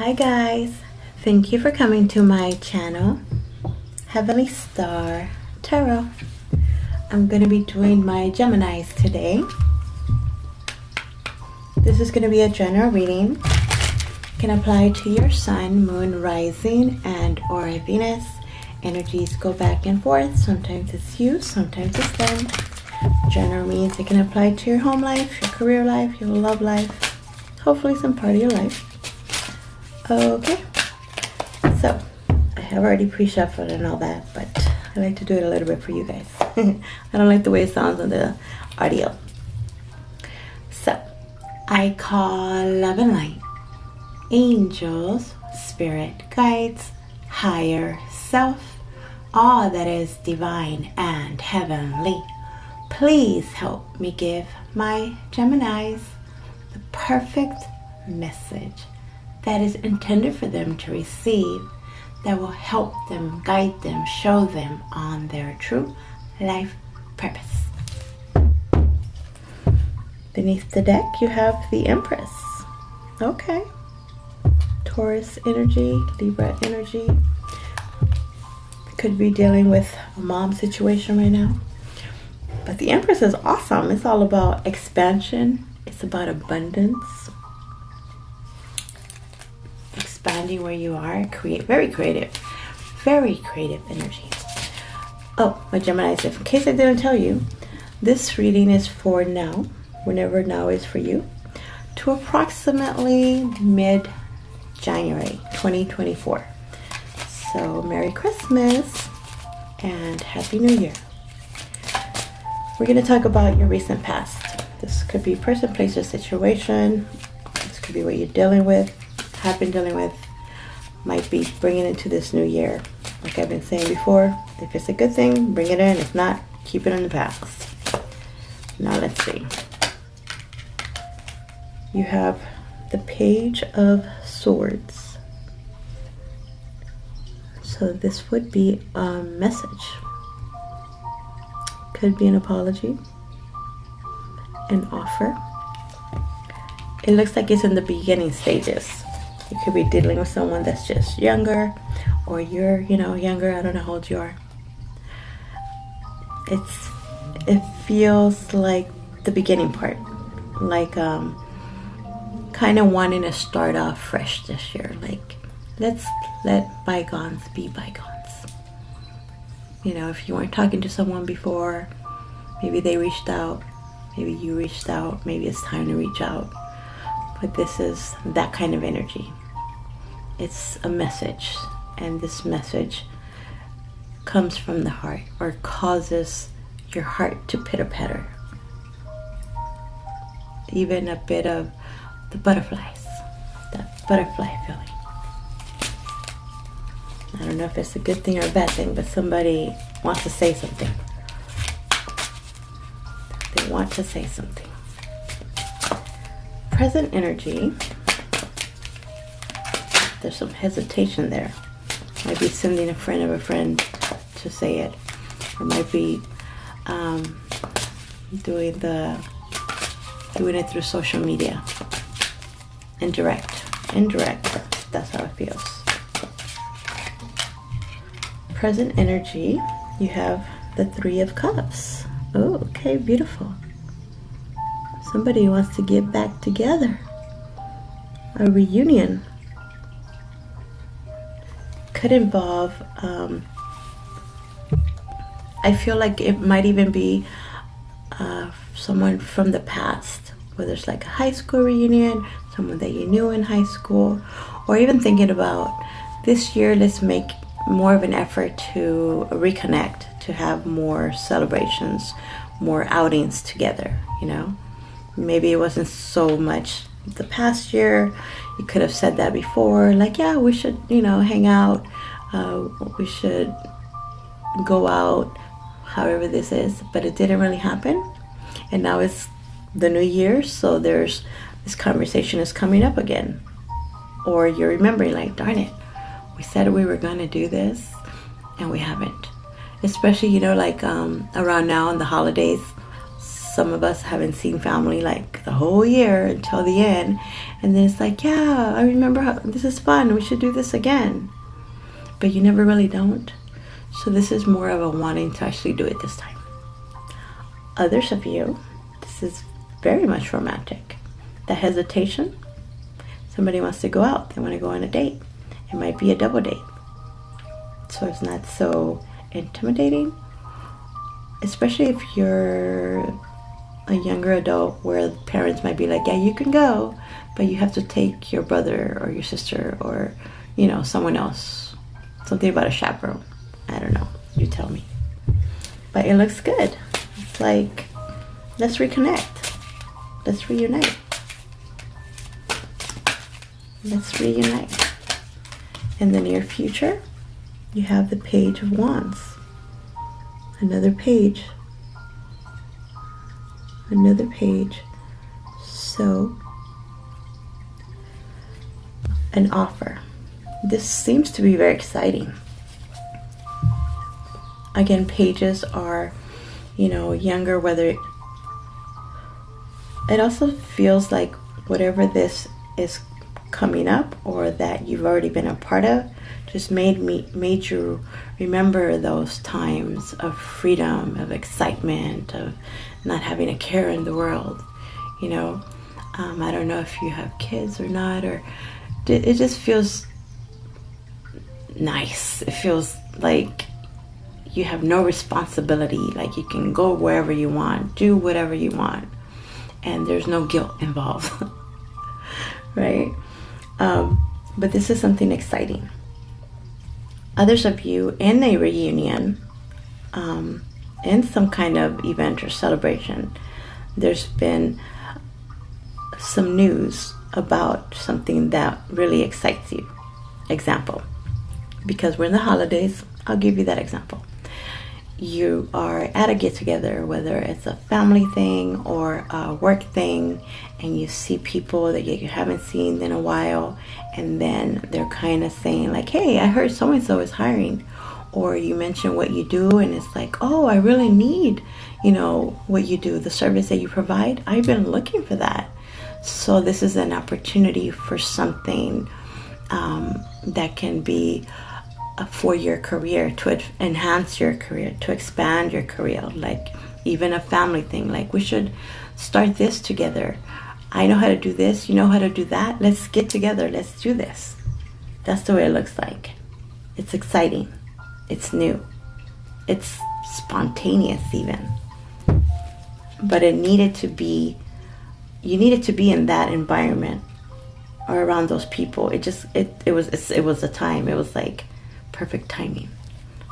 Hi guys, thank you for coming to my channel, Heavenly Star Tarot. I'm going to be doing my Geminis today. This is going to be a general reading. It can apply to your sun, moon, rising, and or Venus. Energies go back and forth. Sometimes it's you, sometimes it's them. General means it can apply to your home life, your career life, your love life, hopefully some part of your life. Okay, so I have already pre-shuffled and all that, but I like to do it a little bit for you guys. I don't like the way it sounds on the audio. So I call love and light, angels, spirit guides, higher self, all that is divine and heavenly. Please help me give my Geminis the perfect message that is intended for them to receive, that will help them, guide them, show them on their true life purpose. Beneath the deck, you have the Empress. Okay. Taurus energy, Libra energy. Could be dealing with a mom situation right now. But the Empress is awesome. It's all about expansion. It's about abundance. Expanding where you are. Very creative energy. Oh, my Geminis, if in case I didn't tell you, this reading is for now, whenever now is for you, to approximately mid-January 2024. So Merry Christmas and Happy New Year. We're going to talk about your recent past. This could be person, place, or situation. This could be what you're dealing with, have been dealing with, might be bringing into this new year. Like I've been saying before, if it's a good thing, bring it in. If not, keep it in the past. Now let's see. You have the Page of Swords. So this would be a message. Could be an apology, an offer. It looks like it's in the beginning stages. You could be dealing with someone that's just younger, or you're, younger. I don't know how old you are. It feels like the beginning part, like kind of wanting to start off fresh this year. Like, let's let bygones be bygones. If you weren't talking to someone before, maybe they reached out, maybe you reached out, maybe it's time to reach out. But this is that kind of energy. It's a message, and this message comes from the heart, or causes your heart to pitter-patter. Even a bit of the butterflies, that butterfly feeling. I don't know if it's a good thing or a bad thing, but somebody wants to say something. They want to say something. Present energy. There's some hesitation there. Might be sending a friend of a friend to say it. Or might be doing it through social media. Indirect. That's how it feels. Present energy, you have the Three of Cups. Oh, okay, beautiful. Somebody wants to get back together. A reunion. Could involve, I feel like it might even be someone from the past, whether it's like a high school reunion, someone that you knew in high school, or even thinking about this year, let's make more of an effort to reconnect, to have more celebrations, more outings together, Maybe it wasn't so much the past year. You could have said that before, like, yeah, we should, hang out. We should go out, however this is. But it didn't really happen. And now it's the new year, so there's this conversation is coming up again. Or you're remembering, like, darn it, we said we were going to do this, and we haven't. Especially, around now in the holidays, some of us haven't seen family like the whole year until the end, And then it's like, yeah, I remember how this is fun. We should do this again. But you never really don't. So this is more of a wanting to actually do it this time. Others of you, this is very much romantic. The hesitation, somebody wants to go out. They want to go on a date. It might be a double date. So it's not so intimidating. Especially if you're a younger adult where parents might be like, yeah, you can go, but you have to take your brother or your sister or, you know, someone else. Something about a chaperone. I don't know. You tell me. But it looks good. It's like, let's reconnect. Let's reunite. Let's reunite. In the near future, you have the Page of Wands. Another page. Another page. So, an offer. This seems to be very exciting. Again, pages are, you know, younger, whether it also feels like whatever this is coming up or that you've already been a part of just made you remember those times of freedom, of excitement, of not having a care in the world. You know, I don't know if you have kids or not, or it just feels nice. It feels like you have no responsibility, like you can go wherever you want, do whatever you want, and there's no guilt involved. Right? But this is something exciting. Others of you in a reunion, in some kind of event or celebration, there's been some news about something that really excites you. Example, because we're in the holidays, I'll give you that example. You are at a get-together, whether it's a family thing or a work thing, and you see people that you haven't seen in a while, and then they're kind of saying like, hey, I heard so-and-so is hiring. Or you mention what you do, and it's like, oh, I really need, you know, what you do, the service that you provide. I've been looking for that. So this is an opportunity for something that can be for your career, to enhance your career, to expand your career, like even a family thing, like we should start this together. I know how to do this, you know how to do that, let's get together, let's do this. That's the way it looks like. It's exciting, it's new, it's spontaneous even, but you needed to be in that environment or around those people. It was a time, it was like perfect timing,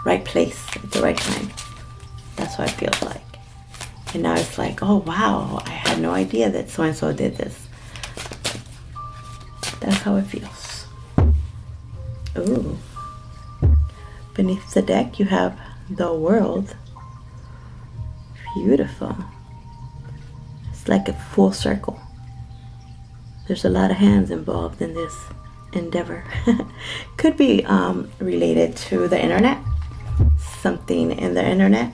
right place at the right time. That's what it feels like. And now it's like, oh wow, I had no idea that so-and-so did this. That's how it feels. Ooh. Beneath the deck you have the World. Beautiful. It's like a full circle. There's a lot of hands involved in this endeavor. Could be related to the internet, something in the internet,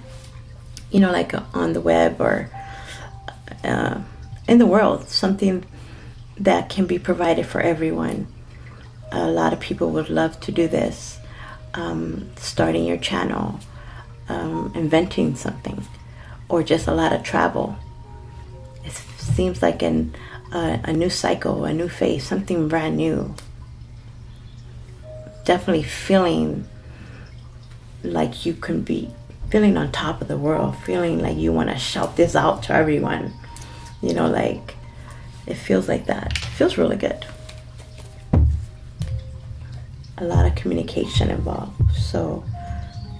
you know, like on the web or in the world, something that can be provided for everyone. A lot of people would love to do this, starting your channel, inventing something, or just a lot of travel. It seems like a new cycle, a new phase, something brand new. Definitely feeling like you can be feeling on top of the world, feeling like you want to shout this out to everyone. You know, like it feels like that. It feels really good. A lot of communication involved. So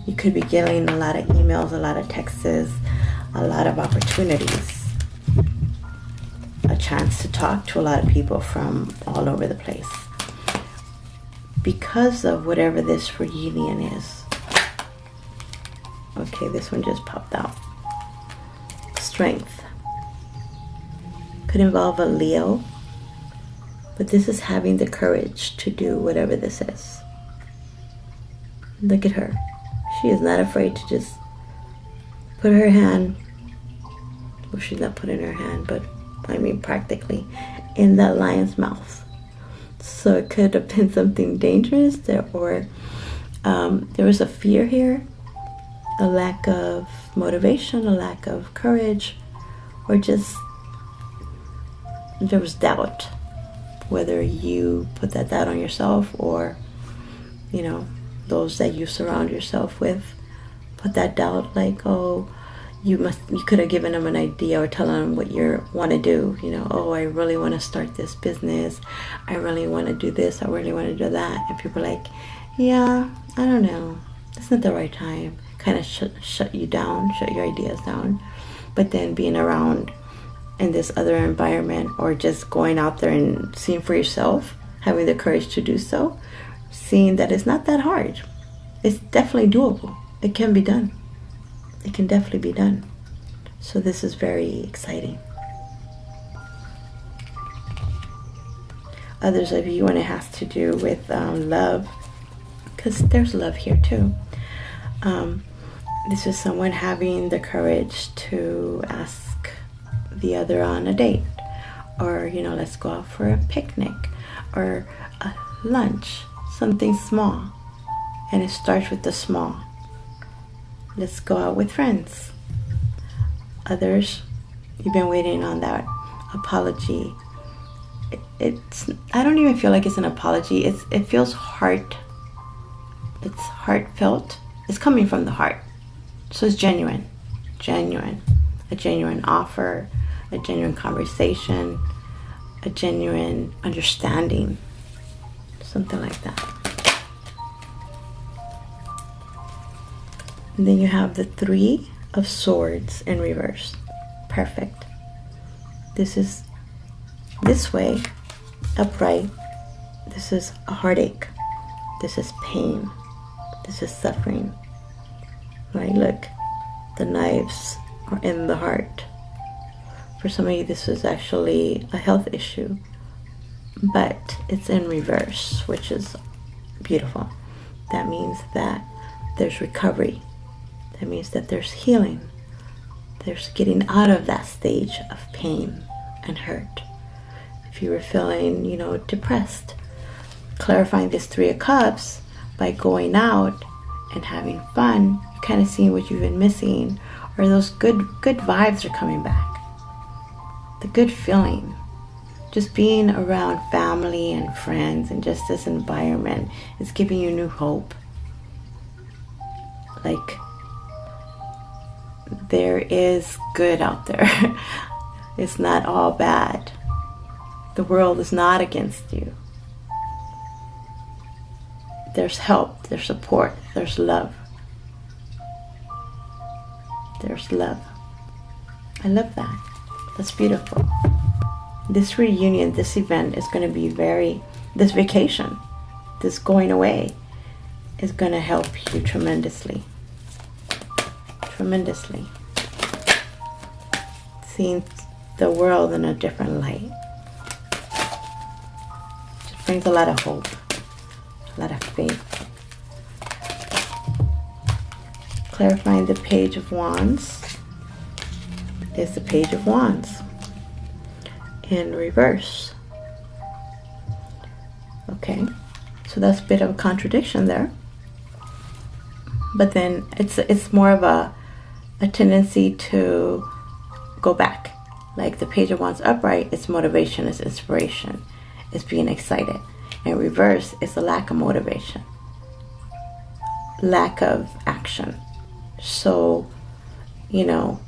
you could be getting a lot of emails, a lot of texts, a lot of opportunities. A chance to talk to a lot of people from all over the place. Because of whatever this reunion is. Okay, this one just popped out. Strength. Could involve a Leo, but this is having the courage to do whatever this is. Look at her. She is not afraid to just put her hand, well, she's not putting her hand, but I mean practically, in that lion's mouth. So it could have been something dangerous there, or there was a fear here, a lack of motivation, a lack of courage, or just there was doubt, whether you put that doubt on yourself or, you know, those that you surround yourself with put that doubt, like, oh, you could have given them an idea or tell them what you want to do, you know, oh, I really want to start this business, I really want to do this, I really want to do that, and people are like, yeah, I don't know, it's not the right time, kind of shut you down, shut your ideas down. But then being around in this other environment, or just going out there and seeing for yourself, having the courage to do so, seeing that it's not that hard, it's definitely doable, it can be done, it can definitely be done. So this is very exciting. Others of you, when it has to do with love, because there's love here too, this is someone having the courage to ask the other on a date, or, you know, let's go out for a picnic or a lunch, something small. And it starts with the small. Let's go out with friends. Others, you've been waiting on that apology. It's I don't even feel like it's an apology. It feels it's heartfelt. It's coming from the heart. So it's genuine. A genuine offer, a genuine conversation, a genuine understanding, something like that. And then you have the 3 of Swords in reverse. Perfect. This is this way, upright. This is a heartache. This is pain. This is suffering. Right? Look, the knives are in the heart. For some of you, this is actually a health issue, but it's in reverse, which is beautiful. That means that there's recovery. That means that there's healing. There's getting out of that stage of pain and hurt. If you were feeling, you know, depressed, clarifying this 3 of Cups by going out and having fun, you're kind of seeing what you've been missing, or those good vibes are coming back. The good feeling. Just being around family and friends and just this environment is giving you new hope. Like, there is good out there. It's not all bad. The world is not against you. There's help, there's support, there's love. There's love. I love that. That's beautiful. This reunion, this event is going to be this vacation, this going away is going to help you tremendously. Tremendously. Seeing the world in a different light. Just brings a lot of hope, a lot of faith. Clarifying the Page of Wands is the Page of Wands in reverse. Okay, so that's a bit of a contradiction there. But then it's more of a tendency to go back. Like the Page of Wands upright, it's motivation, it's inspiration, it's being excited. In reverse, it's a lack of motivation, lack of action. So, you know,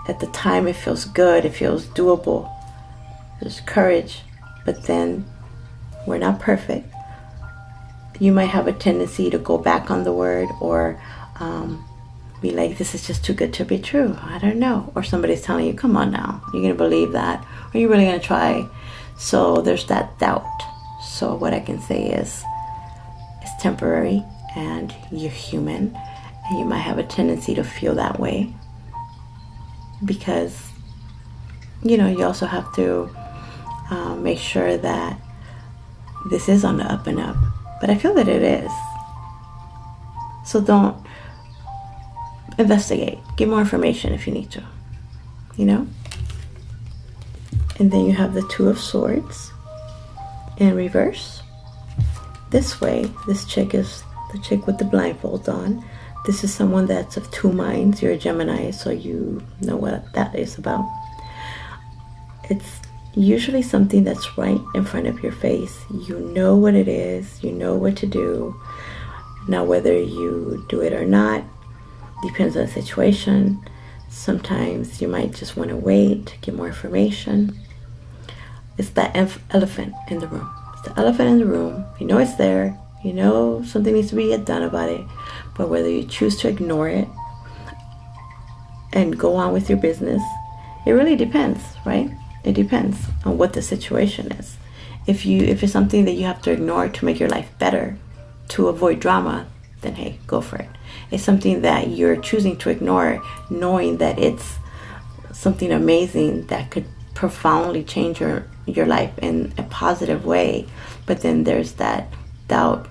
at the time it feels good, it feels doable, there's courage, but then we're not perfect. You might have a tendency to go back on the word, or be like, this is just too good to be true, I don't know. Or somebody's telling you, come on now, you're going to believe that? Are you really going to try? So there's that doubt. So what I can say is, it's temporary, and you're human, and you might have a tendency to feel that way. Because, you know, you also have to make sure that this is on the up and up. But I feel that it is. So don't investigate. Get more information if you need to. You know? And then you have the Two of Swords in reverse. This way, this chick is the chick with the blindfold on. This is someone that's of two minds. You're a Gemini, so you know what that is about. It's usually something that's right in front of your face. You know what it is. You know what to do. Now, whether you do it or not depends on the situation. Sometimes you might just want to wait, get more information. It's that elephant in the room. It's the elephant in the room. You know it's there. You know something needs to be done about it. But whether you choose to ignore it and go on with your business, it really depends, right? It depends on what the situation is. If it's something that you have to ignore to make your life better, to avoid drama, then hey, go for it. It's something that you're choosing to ignore, knowing that it's something amazing that could profoundly change your life in a positive way. But then there's that doubt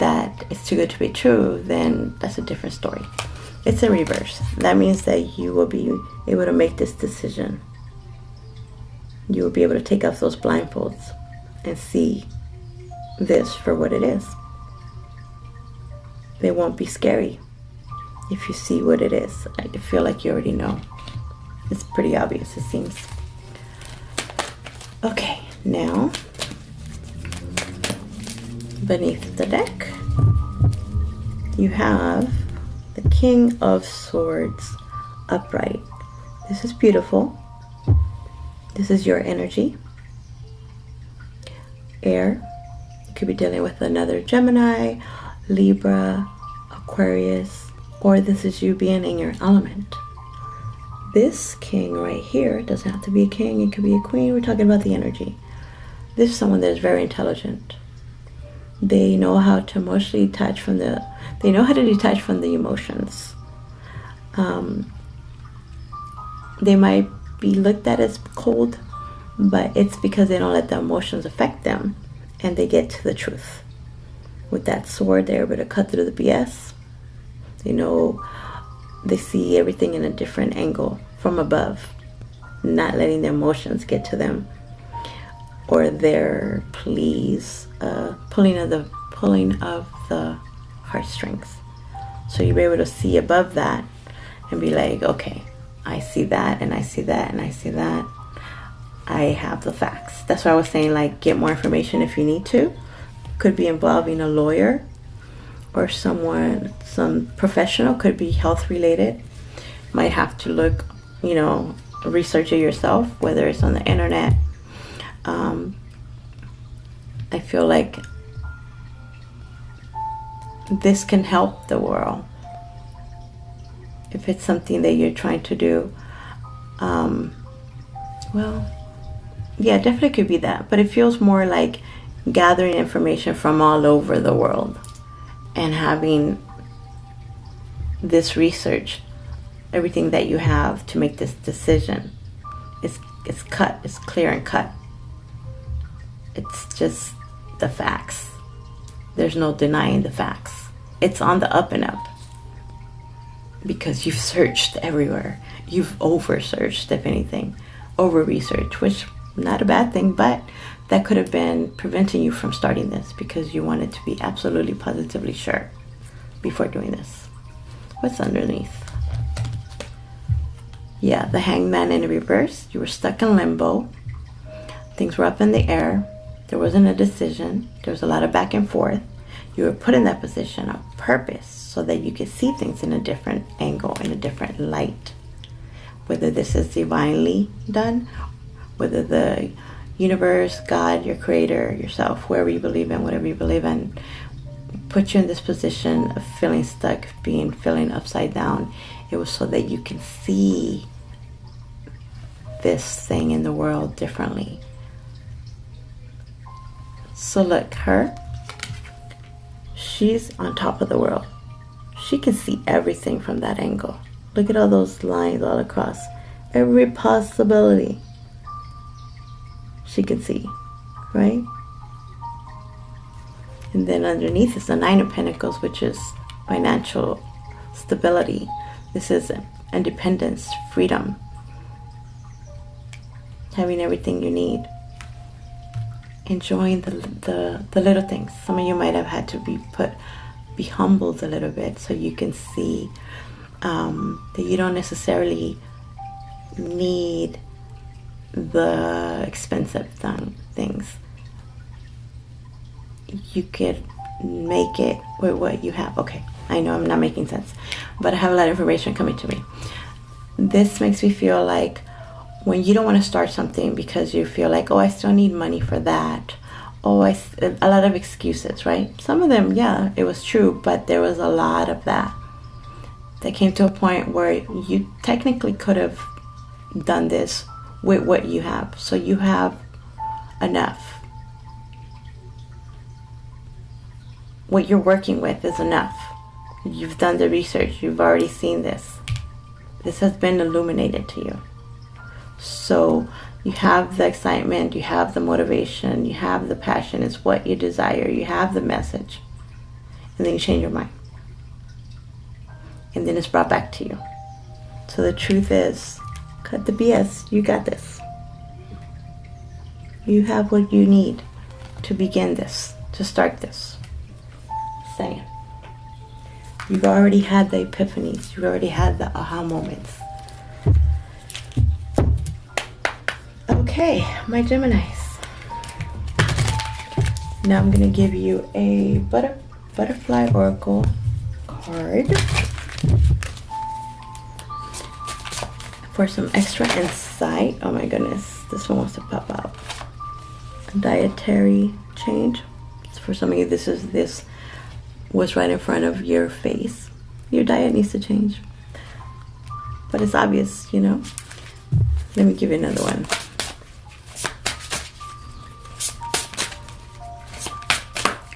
that it's too good to be true, then that's a different story. It's in reverse. That means that you will be able to make this decision. You will be able to take off those blindfolds and see this for what it is. They won't be scary if you see what it is. I feel like you already know. It's pretty obvious, it seems. Okay, now beneath the deck you have the King of Swords upright. This is beautiful. This is your energy. Air. You could be dealing with another Gemini, Libra, Aquarius, or this is you being in your element. This king right here doesn't have to be a king, it could be a queen. We're talking about the energy. This is someone that is very intelligent. They know how to emotionally detach from the emotions. They might be looked at as cold, but it's because they don't let the emotions affect them and they get to the truth. With that sword, they're able to cut through the BS. They know, they see everything in a different angle from above, not letting the emotions get to them or their pleas, pulling of the heartstrings. So you'll be able to see above that and be like, okay, I see that and I see that and I see that. I have the facts. That's why I was saying, like, get more information if you need to. Could be involving a lawyer or someone, some professional, could be health related. Might have to look, research it yourself, whether it's on the internet. I feel like this can help the world if it's something that you're trying to do. Well, yeah, definitely could be that, but it feels more like gathering information from all over the world and having this research, everything that you have to make this decision. It's cut, it's clear and cut. It's just the facts. There's no denying the facts. It's on the up and up because you've searched everywhere. You've over searched, if anything, over research, which not a bad thing, but that could have been preventing you from starting this because you wanted to be absolutely positively sure before doing this. What's underneath? Yeah, the Hangman in reverse. You were stuck in limbo. Things were up in the air. There wasn't a decision. There was a lot of back and forth. You were put in that position on purpose so that you could see things in a different angle, in a different light. Whether this is divinely done, whether the universe, God, your creator, yourself, whoever you believe in, whatever you believe in, put you in this position of feeling stuck, feeling upside down. It was so that you can see this thing in the world differently. So look, she's on top of the world. She can see everything from that angle. Look at all those lines all across. Every possibility she can see, right? And then underneath is the Nine of Pentacles, which is financial stability. This is independence, freedom. having everything you need, enjoying the little things. Some of you might have had to be humbled a little bit so you can see that you don't necessarily need the expensive things. You could make it with what you have. Okay, I know I'm not making sense, but I have a lot of information coming to me. This makes me feel like when you don't want to start something because you feel like, oh, I still need money for that. Oh, a lot of excuses, right? Some of them, yeah, it was true, but there was a lot of that came to a point where you technically could have done this with what you have. So you have enough. What you're working with is enough. You've done the research. You've already seen this. This has been illuminated to you. So you have the excitement, you have the motivation, you have the passion. It's what you desire. You have the message. And then you change your mind. And then it's brought back to you. So the truth is, cut the BS. You got this. You have what you need to begin this, to start this. Saying. You've already had the epiphanies. You've already had the aha moments. Okay, my Geminis. Now I'm going to give you a butterfly oracle card for some extra insight. Oh my goodness, this one wants to pop out. A dietary change. For some of you, this was right in front of your face. Your diet needs to change. But it's obvious, you know. Let me give you another one.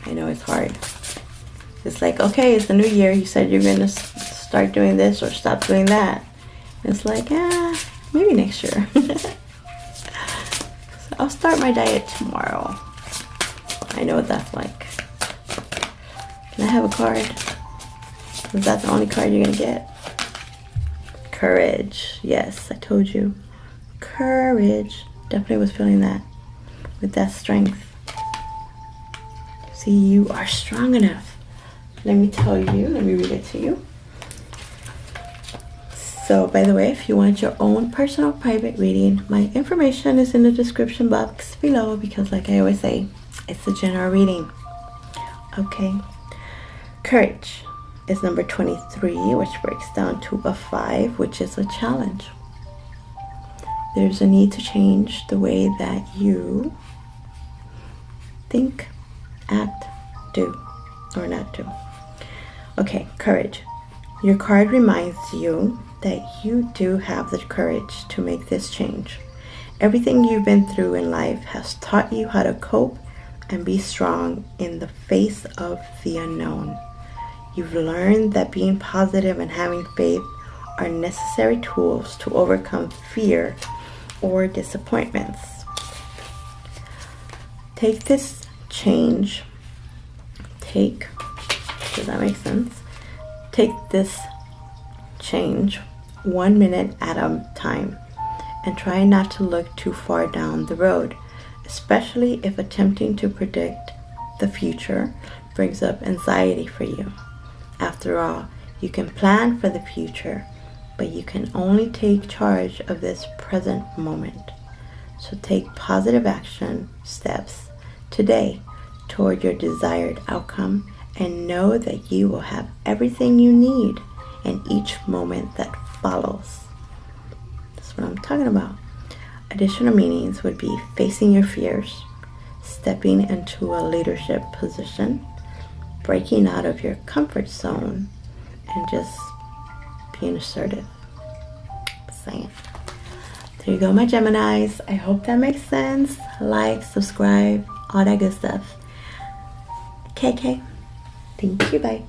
I know it's hard. It's like, okay, it's the new year. You said you're going to start doing this or stop doing that. It's like, maybe next year. So I'll start my diet tomorrow. I know what that's like. Can I have a card? Is that the only card you're going to get? Courage. Yes, I told you. Courage. Definitely was feeling that. With that strength. See, you are strong enough. Let me tell you. Let me read it to you. So, by the way, if you want your own personal private reading, my information is in the description box below because, like I always say, it's a general reading. Okay. Courage is number 23, which breaks down to a 5, which is a challenge. There's a need to change the way that you think, act, do, or not do. Okay, courage. Your card reminds you that you do have the courage to make this change. Everything you've been through in life has taught you how to cope and be strong in the face of the unknown. You've learned that being positive and having faith are necessary tools to overcome fear or disappointments. Take this change. Does that make sense? Take this change 1 minute at a time and try not to look too far down the road, especially if attempting to predict the future brings up anxiety for you. After all, you can plan for the future, but you can only take charge of this present moment. So take positive action steps today toward your desired outcome and know that you will have everything you need in each moment that follows. That's what I'm talking about. Additional meanings would be facing your fears, stepping into a leadership position, breaking out of your comfort zone, and just being assertive. Saying. There you go, my Geminis. I hope that makes sense. Like, subscribe, all that good stuff. KK. Thank you. Bye.